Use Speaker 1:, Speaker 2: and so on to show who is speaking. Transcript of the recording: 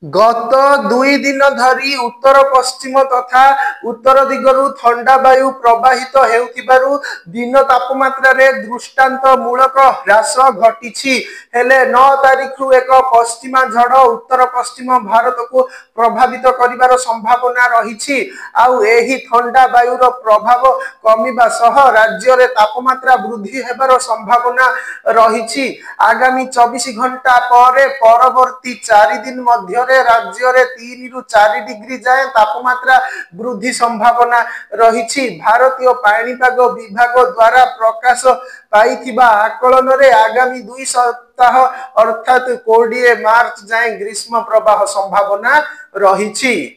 Speaker 1: गत 2 दिन धरी उत्तर पश्चिम तथा उत्तर दिगरु ठंडा वायु प्रवाहित हेउथिबारु दिन तापमात्रा रे दृष्टांत मूलक ह्रास घटी हेले 9 तारिख रु एक पश्चिमा झड़ उत्तर पश्चिम भारत को प्रभावित करिवार संभावना रही। आउ एही ठंडा वायुर प्रभाव कमिबा सह राज्य रे तापमात्रा वृद्धि हेबार संभावना रही। आगामी 24 घंटा पर परवर्ती 4 दिन मध्य राज्य रे 3 रु 4 डिग्री जाए तापमात्रा वृद्धि संभावना रही। भारतीय पाणीपाग विभाग द्वारा प्रकाश पाइथिबा आकलन रे आगामी 2 सप्ताह अर्थात 20 मार्च जाए ग्रीष्म प्रवाह संभावना रही।